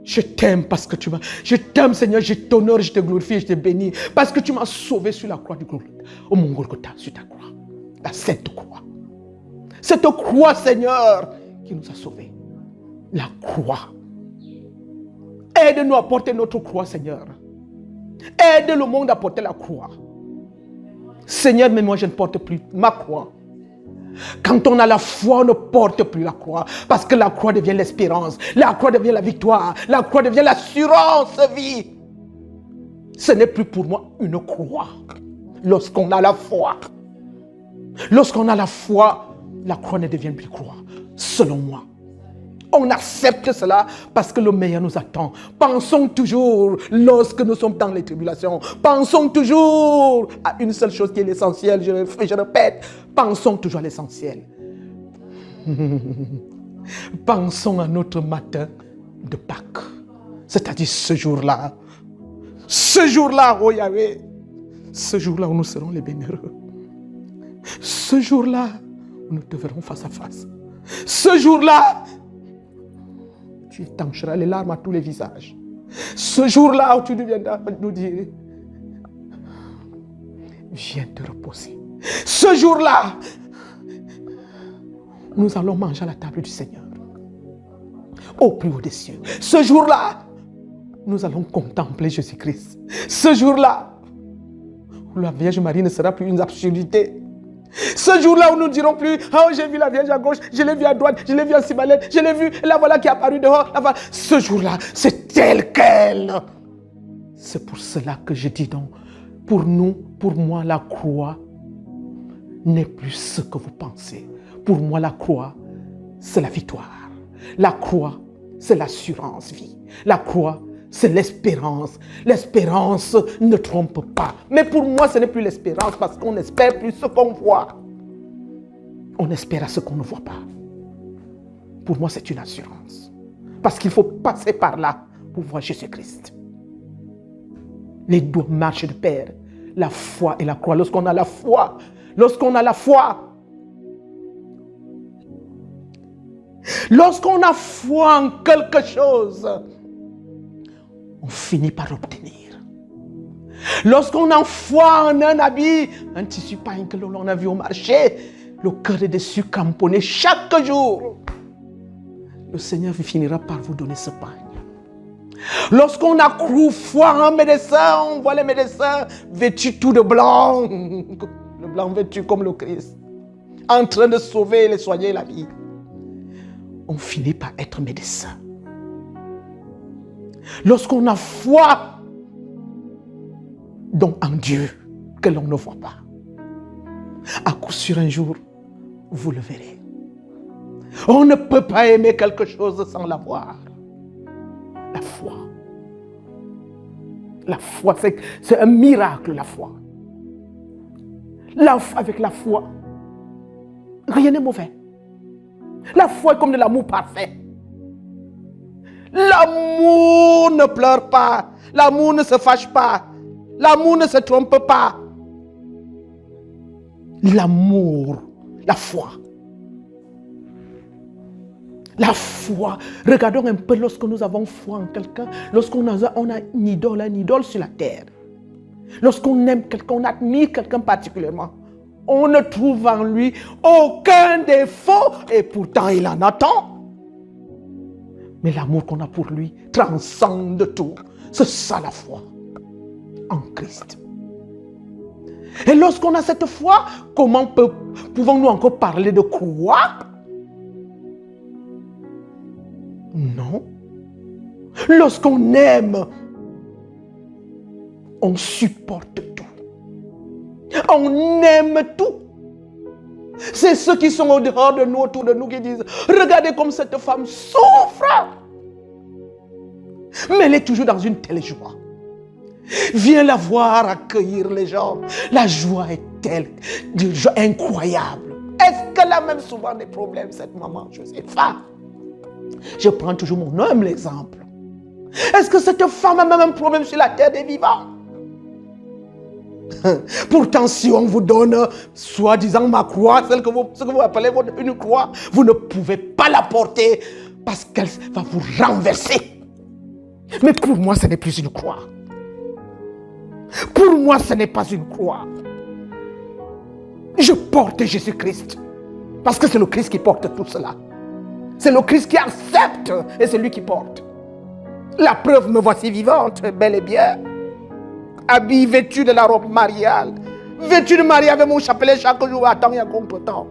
Je t'aime parce que tu m'as... Je t'aime, Seigneur, je t'honore, je te glorifie, je te bénis. Parce que tu m'as sauvé sur la croix du Golgotha. Au mon Golgotha, sur ta croix. La sainte croix. Cette croix, Seigneur, qui nous a sauvés. La croix. Aide-nous à porter notre croix, Seigneur. Aide le monde à porter la croix. Seigneur, mais moi je ne porte plus ma croix. Quand on a la foi, on ne porte plus la croix. Parce que la croix devient l'espérance. La croix devient la victoire. La croix devient l'assurance vie. Ce n'est plus pour moi une croix. Lorsqu'on a la foi. Lorsqu'on a la foi, la croix ne devient plus croix. Selon moi. On accepte cela parce que le meilleur nous attend. Pensons toujours, lorsque nous sommes dans les tribulations, pensons toujours à une seule chose qui est l'essentiel. Je répète, pensons toujours à l'essentiel. Pensons à notre matin de Pâques. C'est-à-dire ce jour-là. Ce jour-là, oh Yahweh. Ce jour-là où nous serons les bienheureux. Ce jour-là où nous te verrons face à face. Ce jour-là, tu étancheras les larmes à tous les visages. Ce jour-là où tu deviendras nous dire, viens te reposer. Ce jour-là, nous allons manger à la table du Seigneur. Au plus haut des cieux. Ce jour-là, nous allons contempler Jésus-Christ. Ce jour-là, où la Vierge Marie ne sera plus une absurdité. Ce jour-là où nous ne dirons plus, oh j'ai vu la Vierge à gauche, je l'ai vue à droite, je l'ai vue en Simalène, je l'ai vue, la voilà qui est apparue dehors. Voilà. Ce jour-là, c'est tel quel. C'est pour cela que je dis donc, pour nous, pour moi, la croix n'est plus ce que vous pensez. Pour moi, la croix, c'est la victoire. La croix, c'est l'assurance vie. La croix, c'est l'espérance. L'espérance ne trompe pas. Mais pour moi, ce n'est plus l'espérance parce qu'on n'espère plus ce qu'on voit. On espère à ce qu'on ne voit pas. Pour moi, c'est une assurance. Parce qu'il faut passer par là pour voir Jésus-Christ. Les deux marchent de pair. La foi et la croix. Lorsqu'on a la foi, lorsqu'on a foi en quelque chose, on finit par l'obtenir. Lorsqu'on a foi en un habit, un tissu pain que l'on a vu au marché, le cœur est dessus camponné chaque jour. Le Seigneur finira par vous donner ce pain. Lorsqu'on a cru foi en un médecin, on voit les médecins vêtus tout de blanc, le blanc vêtu comme le Christ, en train de sauver et de soigner la vie. On finit par être médecin. Lorsqu'on a foi, donc en Dieu, que l'on ne voit pas, à coup sûr un jour, vous le verrez. On ne peut pas aimer quelque chose sans l'avoir. La foi. La foi, c'est un miracle, la foi. Avec la foi, rien n'est mauvais. La foi est comme de l'amour parfait. L'amour ne pleure pas. L'amour ne se fâche pas. L'amour ne se trompe pas. L'amour, la foi. La foi. Regardons un peu lorsque nous avons foi en quelqu'un. Lorsqu'on a une idole sur la terre. Lorsqu'on aime quelqu'un, on admire quelqu'un particulièrement. On ne trouve en lui aucun défaut et pourtant il en a tant. Mais l'amour qu'on a pour lui transcende tout. C'est ça la foi en Christ. Et lorsqu'on a cette foi, comment pouvons-nous encore parler de croix? Non. Lorsqu'on aime, on supporte tout. On aime tout. C'est ceux qui sont au dehors de nous, autour de nous, qui disent, regardez comme cette femme souffre. Mais elle est toujours dans une telle joie. Viens la voir accueillir les gens. La joie est telle, une joie incroyable. Est-ce qu'elle a même souvent des problèmes, cette maman? Je ne sais pas. Je prends toujours mon humble exemple. Est-ce que cette femme a même un problème sur la terre des vivants? Pourtant, si on vous donne, soi-disant ma croix, ce que vous appelez une croix, vous ne pouvez pas la porter parce qu'elle va vous renverser. Mais pour moi, ce n'est plus une croix. Pour moi, ce n'est pas une croix. Je porte Jésus-Christ. Parce que c'est le Christ qui porte tout cela. C'est le Christ qui accepte et c'est lui qui porte. La preuve, me voici vivante, bel et bien. Habillée, vêtue de la robe mariale. Vêtue de mariée avec mon chapelet chaque jour à temps et à contre-temps.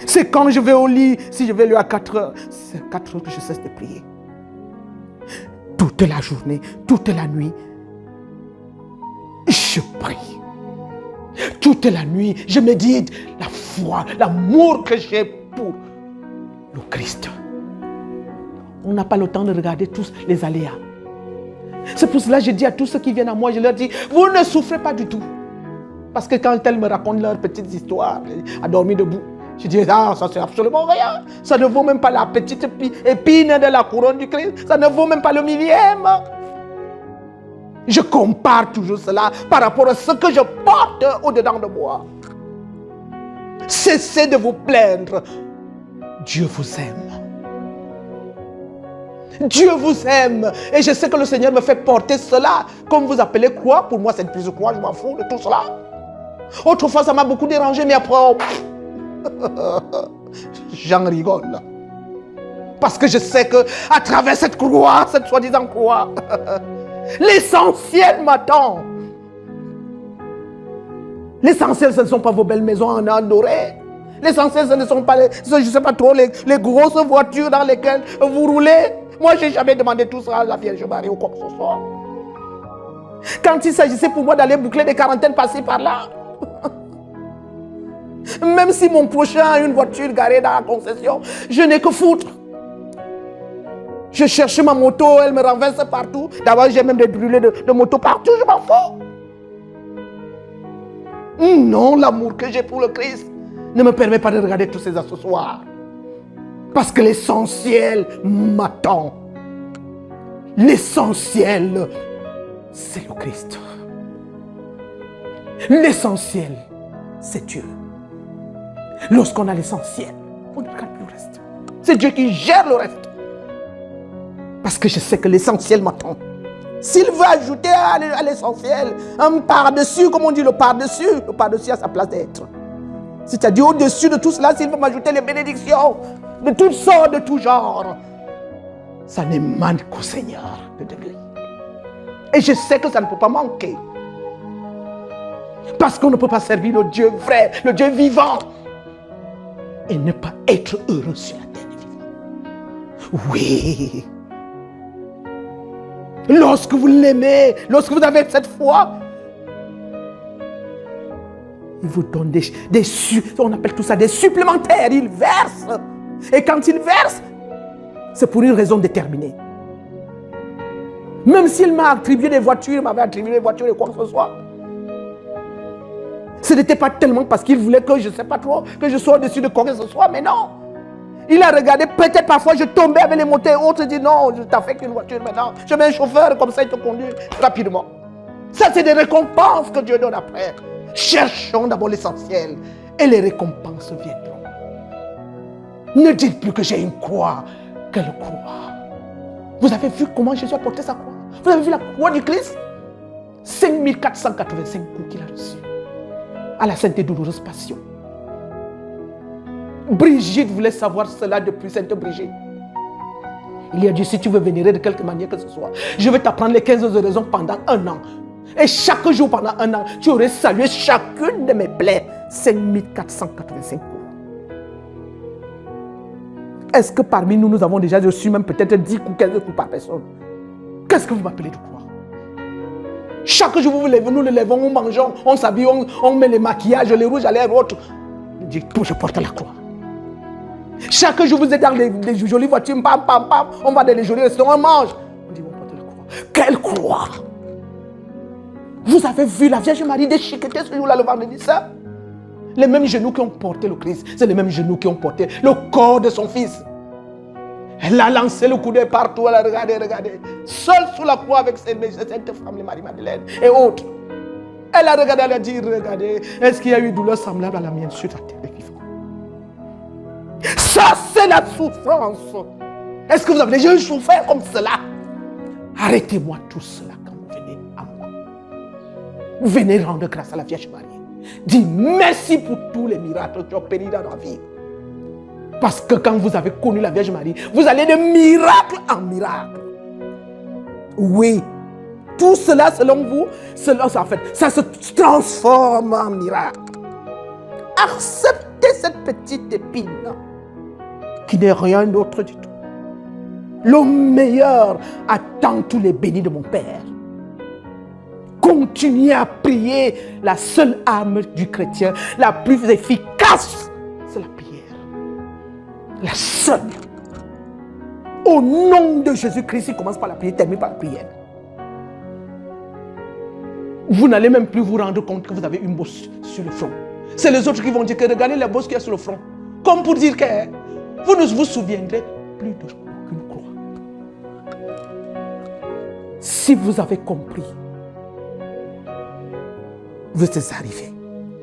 C'est quand je vais au lit, si je vais lui à 4 heures, c'est à 4 heures que je cesse de prier. Toute la journée, toute la nuit, je prie. Toute la nuit, je médite la foi, l'amour que j'ai pour le Christ. On n'a pas le temps de regarder tous les aléas. C'est pour cela que je dis à tous ceux qui viennent à moi, je leur dis, vous ne souffrez pas du tout. Parce que quand elles me racontent leurs petites histoires, à dormir debout, je dis, ah, ça c'est absolument rien. Ça ne vaut même pas la petite épine de la couronne du Christ. Ça ne vaut même pas le millième. Je compare toujours cela par rapport à ce que je porte au-dedans de moi. Cessez de vous plaindre. Dieu vous aime. Dieu vous aime. Et je sais que le Seigneur me fait porter cela. Comme vous appelez croix, pour moi c'est une prise de croix, je m'en fous de tout cela. Autrefois ça m'a beaucoup dérangé, mais après, j'en rigole. Parce que je sais que à travers cette croix, cette soi-disant croix, l'essentiel m'attend. L'essentiel, ce ne sont pas vos belles maisons en or doré. L'essentiel, ce ne sont pas, je ne sais pas trop, les grosses voitures dans lesquelles vous roulez. Moi, je n'ai jamais demandé tout ça à la Vierge Marie ou quoi que ce soit. Quand il s'agissait pour moi d'aller boucler des quarantaines par-ci, par-là. Même si mon prochain a une voiture garée dans la concession, je n'ai que foutre. Je cherchais ma moto, elle me renverse partout. D'abord, j'ai même des brûlés de moto partout, je m'en fous. Non, l'amour que j'ai pour le Christ ne me permet pas de regarder tous ces accessoires. Parce que l'essentiel m'attend. L'essentiel, c'est le Christ. L'essentiel, c'est Dieu. Lorsqu'on a l'essentiel, on ne regarde plus le reste. C'est Dieu qui gère le reste. Parce que je sais que l'essentiel m'attend. S'il veut ajouter à l'essentiel un par-dessus, comme on dit le par-dessus a sa place d'être. C'est-à-dire au-dessus de tout cela, s'il veut m'ajouter les bénédictions de toutes sortes, de tout genre, ça n'émane qu'au Seigneur de degré. Et je sais que ça ne peut pas manquer. Parce qu'on ne peut pas servir le Dieu vrai, le Dieu vivant, et ne pas être heureux sur la terre des vivants. Oui. Lorsque vous l'aimez, lorsque vous avez cette foi, il vous donne on appelle tout ça des supplémentaires. Il verse. Et quand il verse, c'est pour une raison déterminée. Même s'il m'a attribué des voitures, il m'avait attribué des voitures et quoi que ce soit. Ce n'était pas tellement parce qu'il voulait que, je ne sais pas trop, que je sois au-dessus de quoi que ce soit, mais non. Il a regardé, peut-être parfois je tombais avec les moteurs et autres, dit non, je t'ai fait qu'une voiture maintenant. Je mets un chauffeur, comme ça il te conduit rapidement. Ça c'est des récompenses que Dieu donne après. Cherchons d'abord l'essentiel et les récompenses viendront. Ne dites plus que j'ai une croix. Quelle croix? Vous avez vu comment Jésus a porté sa croix? Vous avez vu la croix du Christ? 5485 coups qu'il a reçus à la sainte et douloureuse passion. Brigitte voulait savoir cela depuis Sainte Brigitte. Il lui a dit, si tu veux vénérer de quelque manière que ce soit, je vais t'apprendre les 15 oraisons pendant 1 an. Et chaque jour pendant 1 an, tu aurais salué chacune de mes plaies. 5485 coups. Est-ce que parmi nous, nous avons déjà reçu même peut-être 10 coups, 15 coups par personne? Qu'est-ce que vous m'appelez de croix? Chaque jour, vous vous levez, nous le levons, on mange, on s'habille, on met les maquillages, les rouges à lèvres, autres. Je dis, je porte la croix. Chaque jour, vous êtes dans les jolies voitures, pam, pam, pam, on va dans les jolis restaurants, on mange. On dit, on porte la croix. Quelle croix? Vous avez vu la Vierge Marie déchiqueter ce jour-là, le vendredi saint? Les mêmes genoux qui ont porté le Christ, c'est les mêmes genoux qui ont porté le corps de son fils. Elle a lancé le coup d'œil partout, elle a regardé, seule sous la croix avec cette femme, Marie-Madeleine et autres. Elle a regardé, elle a dit, regardez, est-ce qu'il y a eu douleur semblable à la mienne sur la terre des vivants? Ça, c'est la souffrance. Est-ce que vous avez déjà souffert comme cela? Arrêtez-moi tout cela quand vous venez à moi. Vous venez rendre grâce à la Vierge Marie. Dis merci pour tous les miracles qui ont péri dans la vie. Parce que quand vous avez connu la Vierge Marie, vous allez de miracle en miracle. Oui. Tout cela, selon vous, ça se transforme en miracle. Acceptez cette petite épine qui n'est rien d'autre du tout. Le meilleur attend tous les bénis de mon Père. Continuez à prier. La seule arme du chrétien, la plus efficace, c'est la prière. La seule. Au nom de Jésus-Christ, il commence par la prière, termine par la prière. Vous n'allez même plus vous rendre compte que vous avez une bosse sur le front. C'est les autres qui vont dire que regardez la bosse qu'il y a sur le front. Comme pour dire que vous ne vous souviendrez plus d'aucune croix. Si vous avez compris, vous êtes arrivé.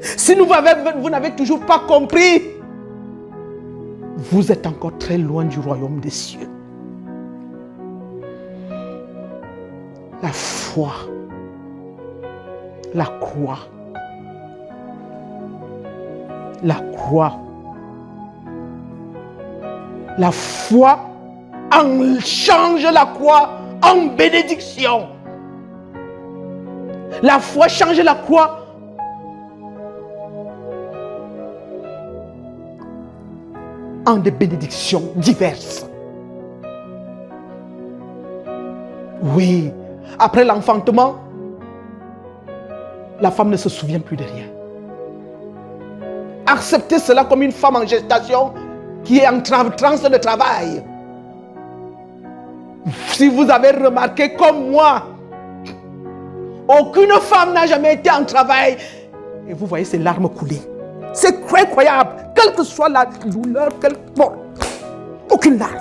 Si vous n'avez toujours pas compris, vous êtes encore très loin du royaume des cieux. La foi, la croix, la croix, la foi change la croix en bénédiction. La foi change la croix en des bénédictions diverses. Oui, après l'enfantement, la femme ne se souvient plus de rien. Acceptez cela comme une femme en gestation qui est en transe de travail. Si vous avez remarqué comme moi, aucune femme n'a jamais été en travail. Et vous voyez ses larmes couler. C'est incroyable. Quelle que soit la douleur, aucune larme.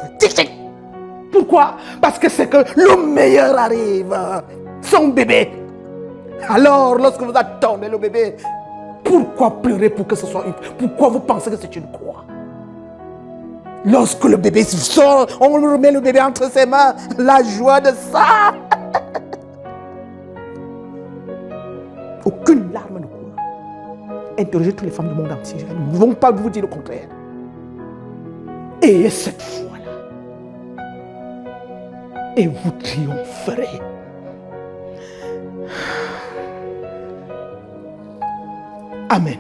Pourquoi? Parce que c'est que le meilleur arrive. Son bébé. Alors, lorsque vous attendez le bébé, pourquoi pleurer pour que ce soit pourquoi vous pensez que c'est une croix? Lorsque le bébé sort, on remet le bébé entre ses mains. La joie de ça. Aucune larme ne coule. Interrogez toutes les femmes du monde entier. Elles ne vont pas vous dire le contraire. Ayez cette foi-là. Et vous triompherez. Amen.